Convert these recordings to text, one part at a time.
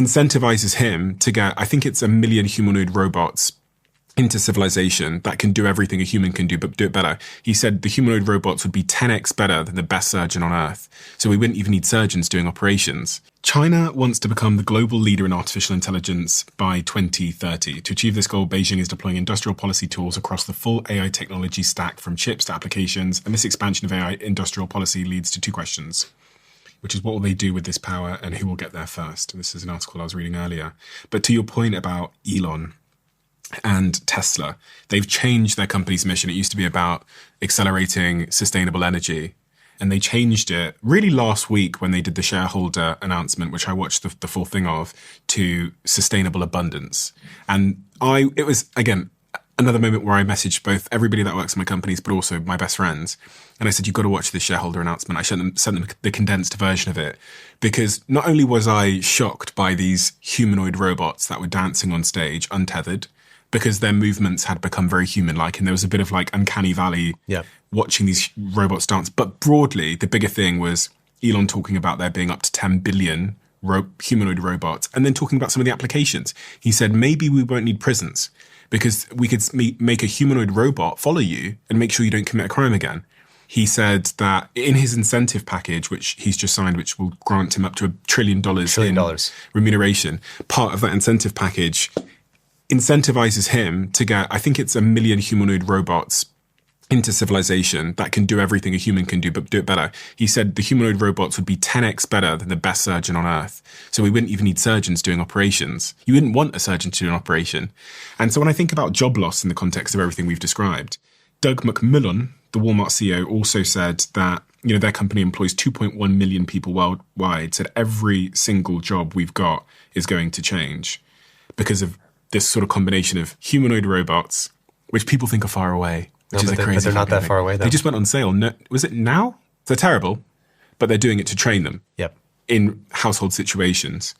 incentivizes him to get, I think it's 1 million humanoid robots into civilization that can do everything a human can do, but do it better. He said the humanoid robots would be 10x better than the best surgeon on Earth. So we wouldn't even need surgeons doing operations. China wants to become the global leader in artificial intelligence by 2030. To achieve this goal, Beijing is deploying industrial policy tools across the full AI technology stack from chips to applications. And this expansion of AI industrial policy leads to two questions, which is what will they do with this power and who will get there first? This is an article I was reading earlier. But to your point about Elon and Tesla, they've changed their company's mission. It used to be about accelerating sustainable energy. And they changed it really last week when they did the shareholder announcement, which I watched the full thing of, to sustainable abundance. And it was, again, another moment where I messaged both everybody that works in my companies, but also my best friends. And I said, you've got to watch this shareholder announcement. I sent them the condensed version of it, because not only was I shocked by these humanoid robots that were dancing on stage untethered, because their movements had become very human-like, and there was a bit of like uncanny valley watching these robots dance. But broadly, the bigger thing was Elon talking about there being up to 10 billion humanoid robots, and then talking about some of the applications. He said, maybe we won't need prisons, because we could make a humanoid robot follow you and make sure you don't commit a crime again. He said that in his incentive package, which he's just signed, which will grant him up to $1 trillion in remuneration, part of that incentive package incentivizes him to get, I think it's 1 million humanoid robots into civilization that can do everything a human can do, but do it better. He said the humanoid robots would be 10x better than the best surgeon on Earth. So we wouldn't even need surgeons doing operations. You wouldn't want a surgeon to do an operation. And so when I think about job loss in the context of everything we've described, Doug McMillon, the Walmart CEO, also said that their company employs 2.1 million people worldwide, said every single job we've got is going to change because of this sort of combination of humanoid robots, which people think are far away, which is a crazy. But they're not that far away, though. They just went on sale. No, was it now? They're terrible, but they're doing it to train them in household situations.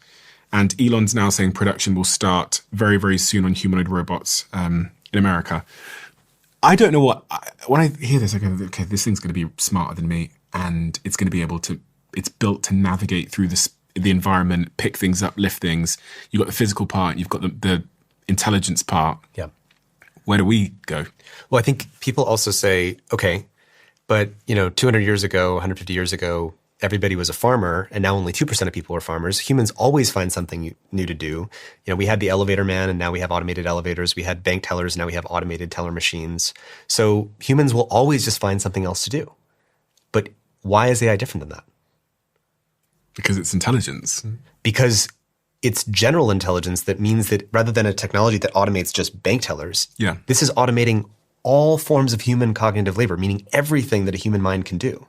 And Elon's now saying production will start very, very soon on humanoid robots in America. I don't know when I hear this, I go, okay, this thing's going to be smarter than me, and it's going to be able to, it's built to navigate through the environment, pick things up, lift things. You've got the physical part, you've got the intelligence part. Yeah. Where do we go? Well, I think people also say, okay, but 200 years ago, 150 years ago, everybody was a farmer, and now only 2% of people are farmers. Humans always find something new to do. We had the elevator man, and now we have automated elevators. We had bank tellers, and now we have automated teller machines. So humans will always just find something else to do. But why is AI different than that? Because it's intelligence. Because it's general intelligence that means that rather than a technology that automates just bank tellers, this is automating all forms of human cognitive labor, meaning everything that a human mind can do.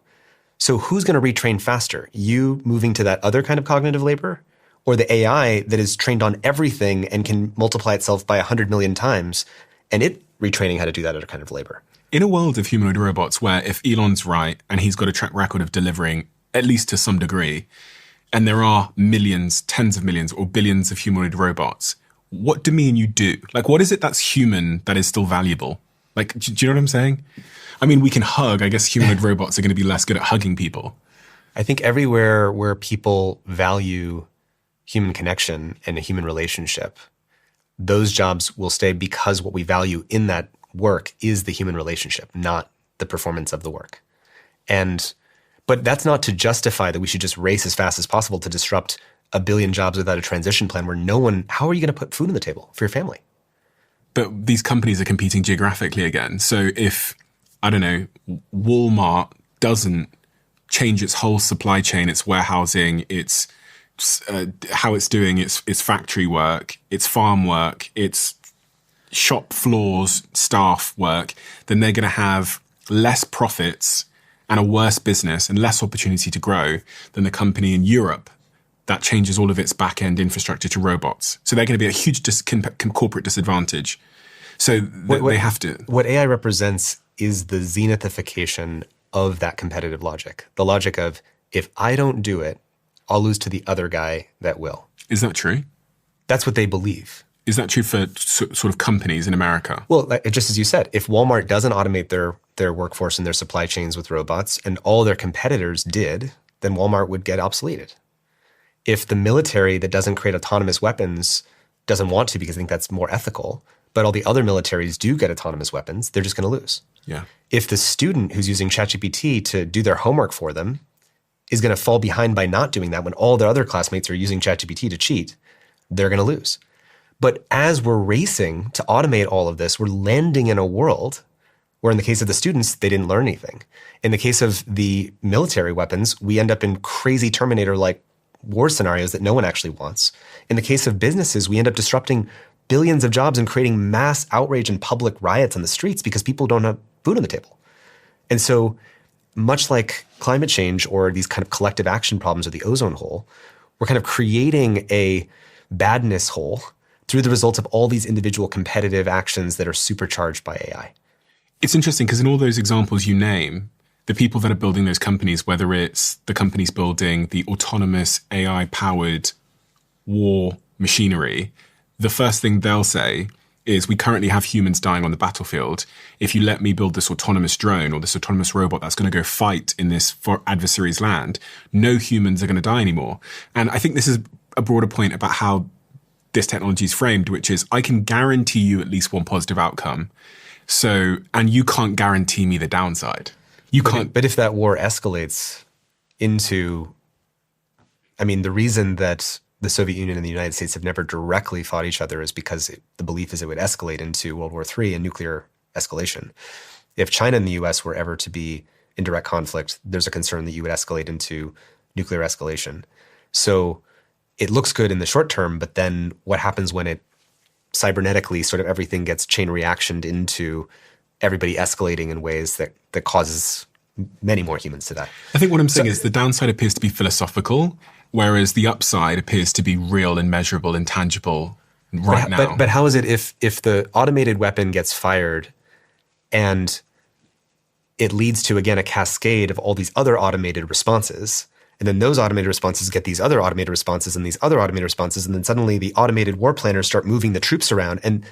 So who's going to retrain faster? You moving to that other kind of cognitive labor, or the AI that is trained on everything and can multiply itself by 100 million times, and it retraining how to do that other kind of labor? In a world of humanoid robots where if Elon's right and he's got a track record of delivering at least to some degree, and there are millions, tens of millions, or billions of humanoid robots, what do me and you do? Like, what is it that's human that is still valuable? Like, do you know what I'm saying? I mean, we can hug. I guess humanoid robots are going to be less good at hugging people. I think everywhere where people value human connection and a human relationship, those jobs will stay because what we value in that work is the human relationship, not the performance of the work. But that's not to justify that we should just race as fast as possible to disrupt 1 billion jobs without a transition plan where how are you going to put food on the table for your family? But these companies are competing geographically again. So if, I don't know, Walmart doesn't change its whole supply chain, its warehousing, its how it's doing its factory work, its farm work, its shop floors, staff work, then they're going to have less profits and a worse business and less opportunity to grow than the company in Europe that changes all of its back-end infrastructure to robots. So they're going to be a huge corporate disadvantage. So they have to. What AI represents is the zenithification of that competitive logic. The logic of, if I don't do it, I'll lose to the other guy that will. Is that true? That's what they believe. Is that true for sort of companies in America? Well, just as you said, if Walmart doesn't automate their workforce and their supply chains with robots, and all their competitors did, then Walmart would get obsoleted. If the military that doesn't create autonomous weapons doesn't want to because they think that's more ethical, but all the other militaries do get autonomous weapons, they're just going to lose. Yeah. If the student who's using ChatGPT to do their homework for them is going to fall behind by not doing that when all their other classmates are using ChatGPT to cheat, they're going to lose. But as we're racing to automate all of this, we're landing in a world where in the case of the students, they didn't learn anything. In the case of the military weapons, we end up in crazy Terminator-like war scenarios that no one actually wants. In the case of businesses, we end up disrupting billions of jobs and creating mass outrage and public riots on the streets because people don't have food on the table. And so much like climate change or these kind of collective action problems or the ozone hole, we're kind of creating a badness hole through the results of all these individual competitive actions that are supercharged by AI. It's interesting because in all those examples you name, the people that are building those companies, whether it's the companies building the autonomous AI-powered war machinery, the first thing they'll say is, we currently have humans dying on the battlefield. If you let me build this autonomous drone or this autonomous robot that's going to go fight in this for adversary's land, no humans are going to die anymore. And I think this is a broader point about how this technology is framed, which is, I can guarantee you at least one positive outcome. So, and you can't guarantee me the downside. You can't. But if that war escalates into, I mean, the reason that the Soviet Union and the United States have never directly fought each other is because the belief is it would escalate into World War III and nuclear escalation. If China and the US were ever to be in direct conflict, there's a concern that you would escalate into nuclear escalation. So it looks good in the short term, but then what happens when it cybernetically sort of everything gets chain reactioned into everybody escalating in ways that causes many more humans to die? I think what I'm saying is the downside appears to be philosophical, whereas the upside appears to be real and measurable and tangible now. But how is it if the automated weapon gets fired and it leads to, again, a cascade of all these other automated responses, and then those automated responses get these other automated responses and these other automated responses, and then suddenly the automated war planners start moving the troops around, and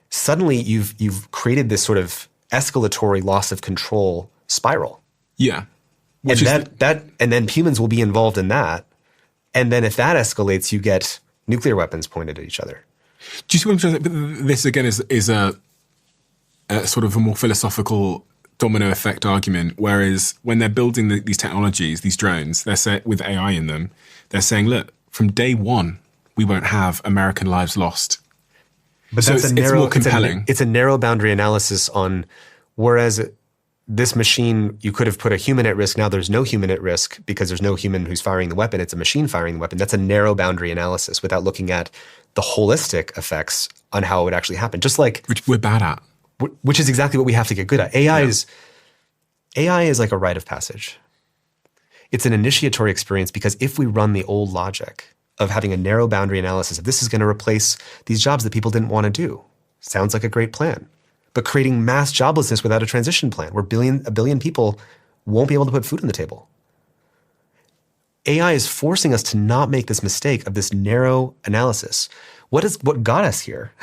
suddenly you've created this sort of escalatory loss of control spiral. Yeah. And and then humans will be involved in that. And then if that escalates, you get nuclear weapons pointed at each other. Do you see what I'm saying? This, again, is a sort of a more philosophical domino effect argument, whereas when they're building these technologies, these drones, they're set with AI in them, they're saying, look, from day one, we won't have American lives lost. But so that's it's more compelling. It's a narrow boundary analysis on, whereas this machine, you could have put a human at risk. Now there's no human at risk because there's no human who's firing the weapon. It's a machine firing the weapon. That's a narrow boundary analysis without looking at the holistic effects on how it would actually happen. Just like, which we're bad at. Which is exactly what we have to get good at. AI is like a rite of passage. It's an initiatory experience because if we run the old logic of having a narrow boundary analysis of this is going to replace these jobs that people didn't want to do, sounds like a great plan. But creating mass joblessness without a transition plan where a billion people won't be able to put food on the table. AI is forcing us to not make this mistake of this narrow analysis. What got us here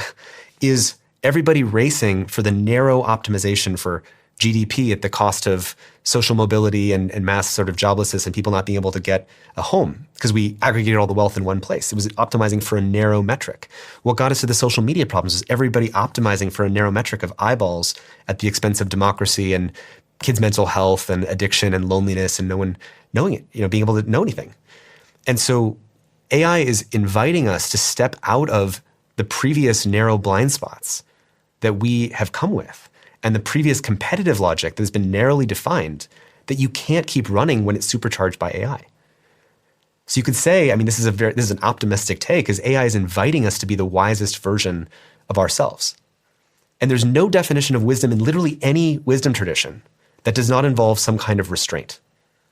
is everybody racing for the narrow optimization for GDP at the cost of social mobility and mass sort of joblessness and people not being able to get a home because we aggregated all the wealth in one place. It was optimizing for a narrow metric. What got us to the social media problems is everybody optimizing for a narrow metric of eyeballs at the expense of democracy and kids' mental health and addiction and loneliness and no one knowing it, being able to know anything. And so AI is inviting us to step out of the previous narrow blind spots that we have come with and the previous competitive logic that has been narrowly defined that you can't keep running when it's supercharged by AI. So you could say, this is an optimistic take, is AI is inviting us to be the wisest version of ourselves. And there's no definition of wisdom in literally any wisdom tradition that does not involve some kind of restraint.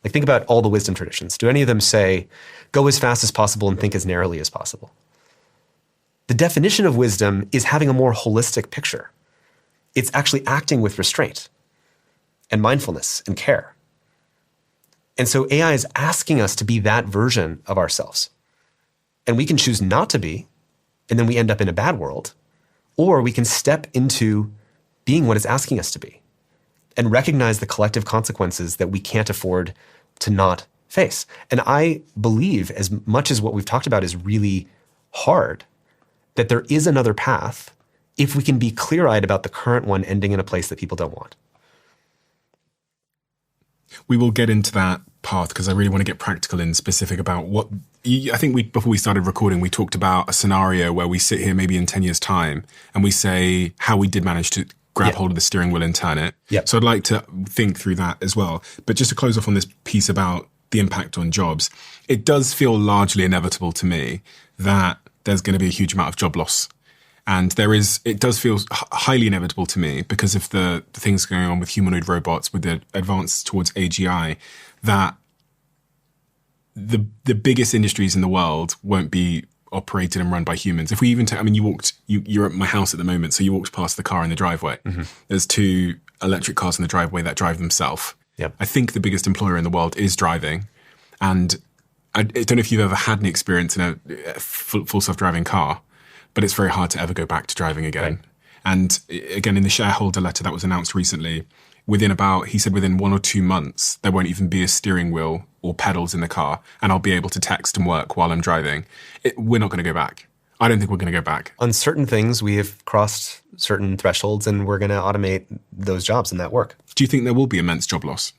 Like think about all the wisdom traditions. Do any of them say, go as fast as possible and think as narrowly as possible? The definition of wisdom is having a more holistic picture. It's actually acting with restraint and mindfulness and care. And so AI is asking us to be that version of ourselves. And we can choose not to be, and then we end up in a bad world, or we can step into being what it's asking us to be and recognize the collective consequences that we can't afford to not face. And I believe, as much as what we've talked about is really hard, that there is another path if we can be clear-eyed about the current one ending in a place that people don't want. We will get into that path because I really want to get practical and specific about what I think before we started recording, we talked about a scenario where we sit here maybe in 10 years time and we say how we did manage to grab hold of the steering wheel and turn it. So I'd like to think through that as well. But just to close off on this piece about the impact on jobs, it does feel largely inevitable to me that there's going to be a huge amount of job loss. And it does feel highly inevitable to me because of the things going on with humanoid robots, with the advance towards AGI, that the biggest industries in the world won't be operated and run by humans. If we even you're at my house at the moment, so you walked past the car in the driveway. Mm-hmm. There's 2 electric cars in the driveway that drive themselves. Yep. I think the biggest employer in the world is driving. And I don't know if you've ever had an experience in a full self-driving car, but it's very hard to ever go back to driving again. Right. And again, in the shareholder letter that was announced recently, he said within 1 or 2 months, there won't even be a steering wheel or pedals in the car, and I'll be able to text and work while I'm driving. We're not going to go back. I don't think we're going to go back. On certain things, we have crossed certain thresholds, and we're going to automate those jobs and that work. Do you think there will be immense job loss?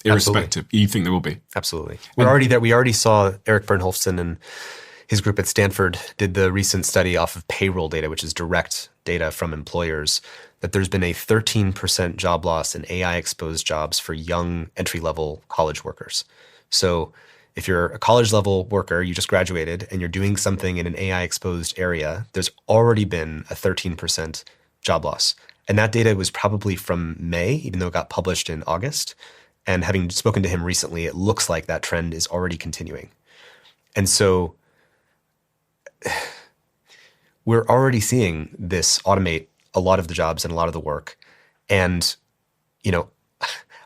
Irrespective. Absolutely. You think there will be? Absolutely. We're already there. We already saw Eric Bernholfsen and his group at Stanford did the recent study off of payroll data, which is direct data from employers, that there's been a 13% job loss in AI-exposed jobs for young entry-level college workers. So if you're a college-level worker, you just graduated, and you're doing something in an AI-exposed area, there's already been a 13% job loss. And that data was probably from May, even though it got published in August. And having spoken to him recently, it looks like that trend is already continuing. And so we're already seeing this automate a lot of the jobs and a lot of the work. And,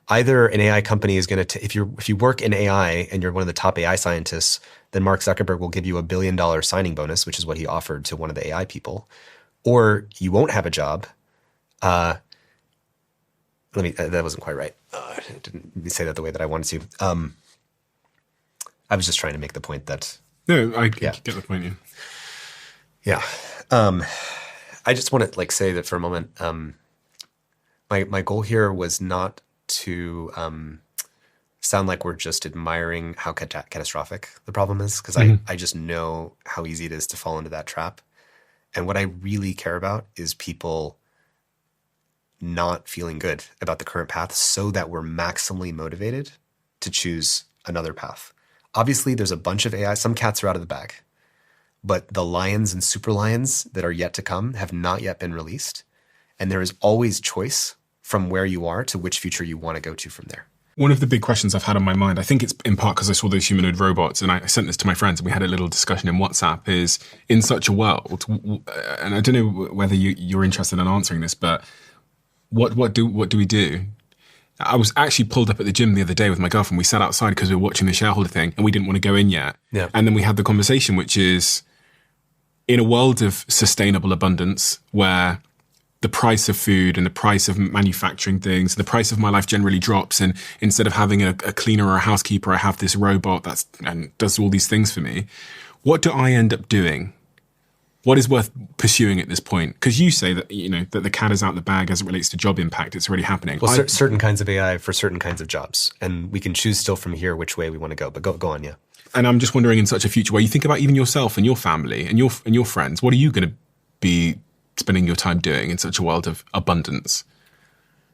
either an AI company is going to, if you work in AI and you're one of the top AI scientists, then Mark Zuckerberg will give you $1 billion signing bonus, which is what he offered to one of the AI people, or you won't have a job. That wasn't quite right. I didn't say that the way that I wanted to. I was just trying to make the point that. No, I get the point. Yeah. I just want to say that for a moment. My goal here was not to sound like we're just admiring how catastrophic the problem is, because I just know how easy it is to fall into that trap. And what I really care about is people not feeling good about the current path so that we're maximally motivated to choose another path. Obviously, there's a bunch of AI. Some cats are out of the bag. But the lions and super lions that are yet to come have not yet been released. And there is always choice from where you are to which future you want to go to from there. One of the big questions I've had on my mind, I think it's in part because I saw those humanoid robots, and I sent this to my friends, and we had a little discussion in WhatsApp, is in such a world, and I don't know whether you're interested in answering this, but what do we do? I was actually pulled up at the gym the other day with my girlfriend. We sat outside because we were watching the shareholder thing, and we didn't want to go in yet. Yeah. And then we had the conversation, which is, in a world of sustainable abundance, where the price of food and the price of manufacturing things, the price of my life generally drops, and instead of having a cleaner or a housekeeper, I have this robot and does all these things for me. What do I end up doing? What is worth pursuing at this point? Because you say that that the cat is out the bag as it relates to job impact. It's already happening. Well, certain kinds of AI for certain kinds of jobs, and we can choose still from here which way we want to go. But go on, yeah. And I'm just wondering, in such a future where you think about even yourself and your family and your friends, what are you going to be spending your time doing in such a world of abundance?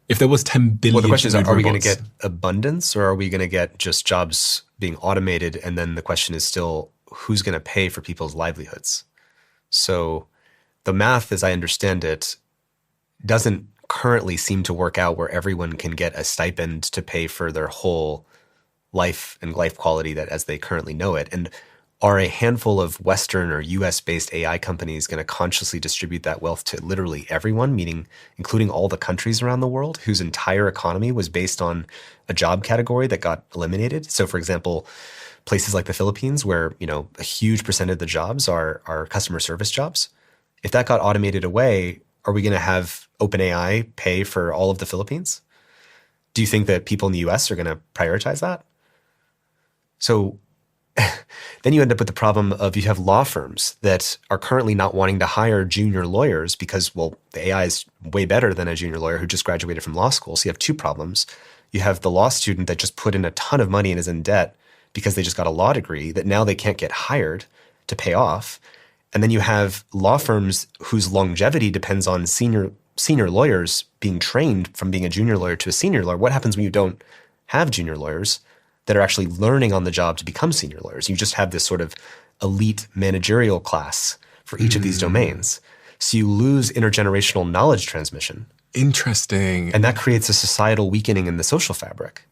If there was 10 billion, well, the question is, are we going to get abundance, or are we going to get just jobs being automated? And then the question is still, who's going to pay for people's livelihoods? So the math, as I understand it, doesn't currently seem to work out where everyone can get a stipend to pay for their whole life and life quality that as they currently know it. And are a handful of Western or US-based AI companies going to consciously distribute that wealth to literally everyone, meaning including all the countries around the world whose entire economy was based on a job category that got eliminated? So for example, places like the Philippines, where a huge percent of the jobs are customer service jobs. If that got automated away, are we going to have OpenAI pay for all of the Philippines? Do you think that people in the US are going to prioritize that? So then you end up with the problem of you have law firms that are currently not wanting to hire junior lawyers because, well, the AI is way better than a junior lawyer who just graduated from law school. So you have two problems. You have the law student that just put in a ton of money and is in debt because they just got a law degree that now they can't get hired to pay off. And then you have law firms whose longevity depends on senior lawyers being trained from being a junior lawyer to a senior lawyer. What happens when you don't have junior lawyers that are actually learning on the job to become senior lawyers? You just have this sort of elite managerial class for each of these domains. So you lose intergenerational knowledge transmission. Interesting. And that creates a societal weakening in the social fabric.